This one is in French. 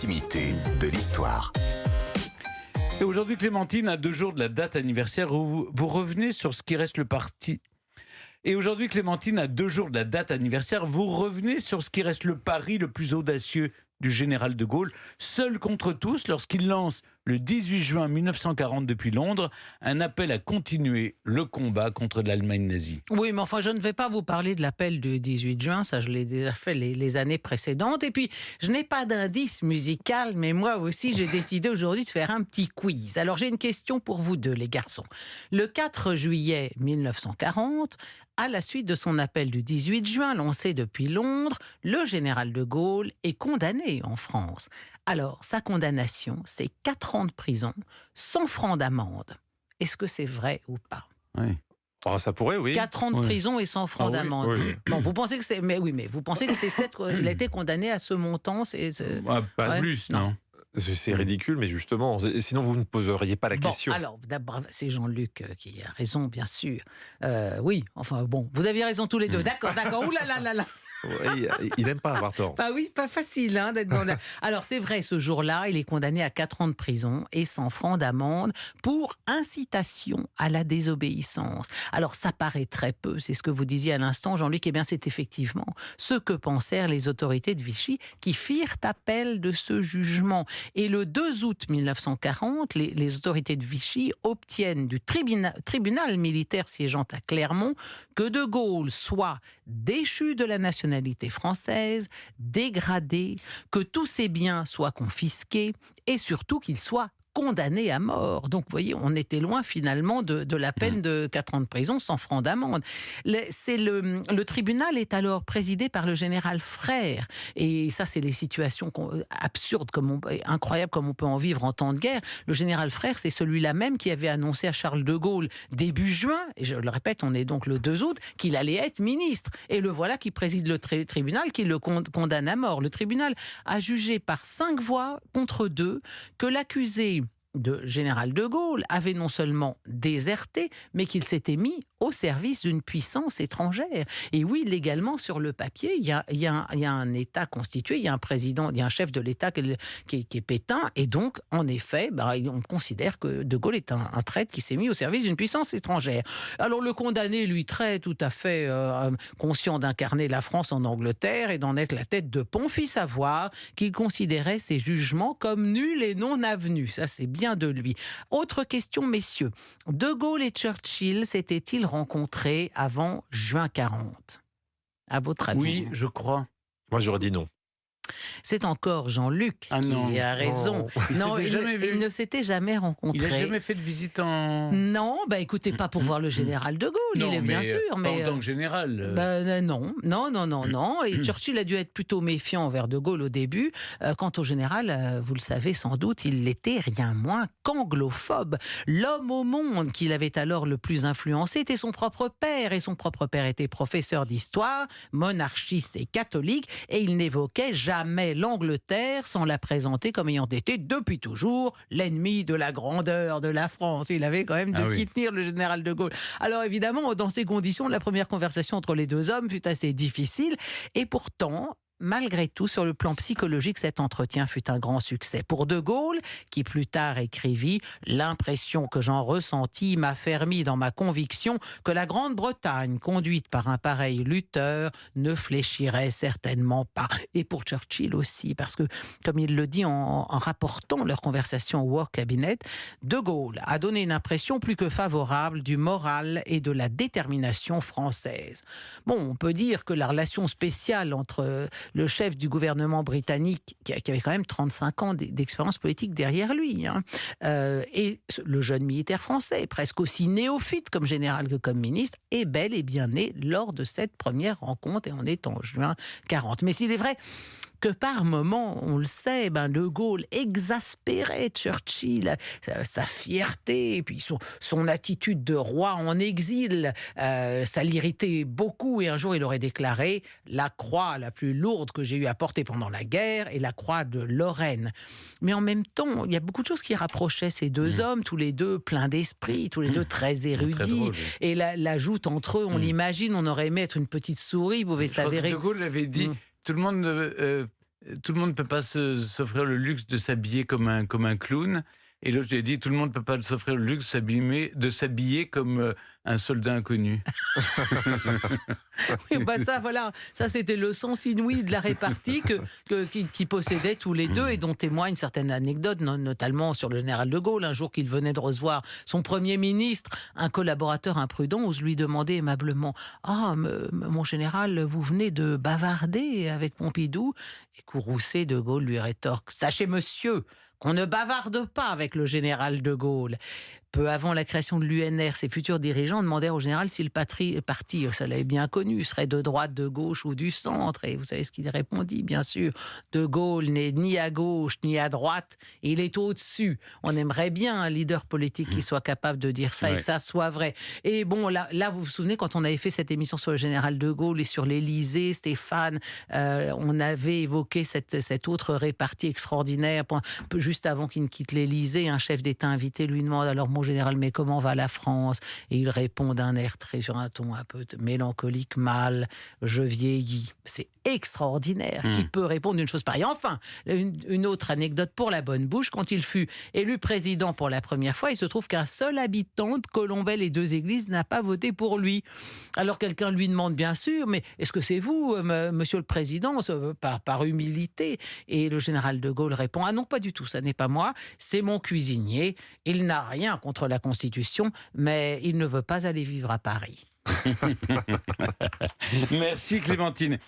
l'intimité de l'histoire. Et aujourd'hui, Clémentine, à 2 jours de la date anniversaire, vous revenez sur ce qui reste le parti. Et aujourd'hui, Clémentine, à 2 jours de la date anniversaire, vous revenez sur ce qui reste le pari le plus audacieux du général de Gaulle, seul contre tous, lorsqu'il lance le 18 juin 1940 depuis Londres un appel à continuer le combat contre l'Allemagne nazie. Oui, mais enfin, je ne vais pas vous parler de l'appel du 18 juin, ça je l'ai déjà fait les années précédentes. Et puis, je n'ai pas d'indice musical, mais moi aussi, j'ai décidé aujourd'hui de faire un petit quiz. Alors, j'ai une question pour vous deux, les garçons. Le 4 juillet 1940, à la suite de son appel du 18 juin lancé depuis Londres, le général de Gaulle est condamné en France. Alors, sa condamnation, c'est 4 ans de prison, 100 francs d'amende. Est-ce que c'est vrai ou pas ? Oui. Oh, ça pourrait, oui. 4 ans de prison et 100 francs d'amende. Oui. Bon, vous pensez que c'est... Mais oui, mais vous pensez que c'est il a été condamné à ce montant Pas Ouais. plus, non. C'est ridicule, mais justement, sinon vous ne poseriez pas la question. Alors, d'abord, c'est Jean-Luc qui a raison, bien sûr. Oui, enfin bon, vous aviez raison tous les deux. D'accord. Ouh là là là là. Oui, il n'aime pas avoir tort. Bah oui, pas facile d'être dans la... Alors c'est vrai, ce jour-là, il est condamné à 4 ans de prison et 100 francs d'amende pour incitation à la désobéissance. Alors ça paraît très peu, c'est ce que vous disiez à l'instant, Jean-Luc. Eh bien, c'est effectivement ce que pensèrent les autorités de Vichy qui firent appel de ce jugement. Et le 2 août 1940, les autorités de Vichy obtiennent du tribunal militaire siégeant à Clermont que de Gaulle soit déchu de la nationalité française, dégradé, que tous ses biens soient confisqués et surtout qu'il soit condamné à mort. Donc, vous voyez, on était loin finalement de la peine de 4 ans de prison, 100 francs d'amende. Le tribunal est alors présidé par le général Frère. Et ça, c'est les situations absurdes, incroyables comme on peut en vivre en temps de guerre. Le général Frère, c'est celui-là même qui avait annoncé à Charles de Gaulle début juin, et je le répète, on est donc le 2 août, qu'il allait être ministre. Et le voilà qui préside le tribunal, qui le condamne à mort. Le tribunal a jugé par 5 voix contre 2 que l'accusé de général de Gaulle avait non seulement déserté, mais qu'il s'était mis au service d'une puissance étrangère. Et oui, légalement, sur le papier, il y a un État constitué, il y a un président, il y a un chef de l'État qui est Pétain, et donc, en effet, on considère que de Gaulle est un traître qui s'est mis au service d'une puissance étrangère. Alors, le condamné, lui, très tout à fait conscient d'incarner la France en Angleterre et d'en être la tête de pont, fit savoir qu'il considérait ses jugements comme nuls et non avenus. Ça, c'est bien de lui. Autre question, messieurs. De Gaulle et Churchill s'étaient-ils rencontrés avant juin 40 ? À votre avis ? Oui, je crois. Moi, j'aurais dit non. C'est encore Jean-Luc qui a raison. Non, il ne s'était jamais rencontré. Il n'a jamais fait de visite en... Non, écoutez, pas pour voir le général de Gaulle, Non, il est bien sûr. Mais en tant que général. Non. Et Churchill a dû être plutôt méfiant envers de Gaulle au début. Quant au général, vous le savez sans doute, il l'était rien moins qu'anglophobe. L'homme au monde qu'il avait alors le plus influencé était son propre père. Et son propre père était professeur d'histoire, monarchiste et catholique. Et il n'évoquait jamais l'Angleterre sans la présenter comme ayant été depuis toujours l'ennemi de la grandeur de la France. Il avait quand même de qui tenir, le général de Gaulle. Alors évidemment, dans ces conditions, la première conversation entre les deux hommes fut assez difficile. Et pourtant, malgré tout, sur le plan psychologique, cet entretien fut un grand succès. Pour de Gaulle, qui plus tard écrivit « L'impression que j'en ressentis m'a fermi dans ma conviction que la Grande-Bretagne, conduite par un pareil lutteur, ne fléchirait certainement pas. » Et pour Churchill aussi, parce que, comme il le dit en rapportant leur conversation au War Cabinet, de Gaulle a donné une impression plus que favorable du moral et de la détermination française. Bon, on peut dire que la relation spéciale entre le chef du gouvernement britannique, qui avait quand même 35 ans d'expérience politique derrière lui, et le jeune militaire français, presque aussi néophyte comme général que comme ministre, est bel et bien né lors de cette première rencontre, et on est en juin 40. Mais s'il est vrai que par moments, on le sait, de Gaulle exaspérait Churchill, sa fierté, et puis son attitude de roi en exil, ça l'irritait beaucoup, et un jour il aurait déclaré « La croix la plus lourde que j'ai eu à porter pendant la guerre est la croix de Lorraine ». Mais en même temps, il y a beaucoup de choses qui rapprochaient ces deux hommes, tous les deux pleins d'esprit, tous les deux très érudits, très drôle, et la joute entre eux, on l'imagine, on aurait aimé être une petite souris, pouvait s'avérer... De Gaulle avait dit... Tout le monde tout le monde ne peut pas s'offrir le luxe de s'habiller comme un clown. Et l'autre, j'ai dit, tout le monde ne peut pas s'offrir le luxe de s'habiller comme un soldat inconnu. Oui, bah ça, voilà, ça c'était le sens inouï de la répartie qu'ils possédaient tous les deux et dont témoigne certaines anecdotes, notamment sur le général de Gaulle. Un jour qu'il venait de recevoir son Premier ministre, un collaborateur imprudent ose lui demander aimablement « Ah, mon général, vous venez de bavarder avec Pompidou ?» Et courroucé, de Gaulle lui rétorque « Sachez, monsieur, qu'on ne bavarde pas avec le général de Gaulle. » Peu avant la création de l'UNR, ses futurs dirigeants demandèrent au général si le parti, ça l'avait bien connu, serait de droite, de gauche ou du centre. Et vous savez ce qu'il répondit, bien sûr. De Gaulle n'est ni à gauche ni à droite, il est au-dessus. On aimerait bien un leader politique qui soit capable de dire ça et que ça soit vrai. Et bon, là, vous vous souvenez, quand on avait fait cette émission sur le général de Gaulle et sur l'Élysée, Stéphane, on avait évoqué cette autre répartie extraordinaire. Juste avant qu'il ne quitte l'Élysée, un chef d'État invité lui demande alors mon général, mais comment va la France? Et il répond d'un air très sur un ton un peu mélancolique, mal, je vieillis. C'est extraordinaire. Qui peut répondre une chose pareille? Enfin, une autre anecdote pour la bonne bouche. Quand il fut élu président pour la première fois, il se trouve qu'un seul habitant de Colombey et 2 églises n'a pas voté pour lui. Alors quelqu'un lui demande bien sûr, mais est-ce que c'est vous, monsieur le président, par humilité? Et le général de Gaulle répond, ah non, pas du tout, ça n'est pas moi, c'est mon cuisinier. Il n'a rien contre la Constitution, mais il ne veut pas aller vivre à Paris. Merci Clémentine.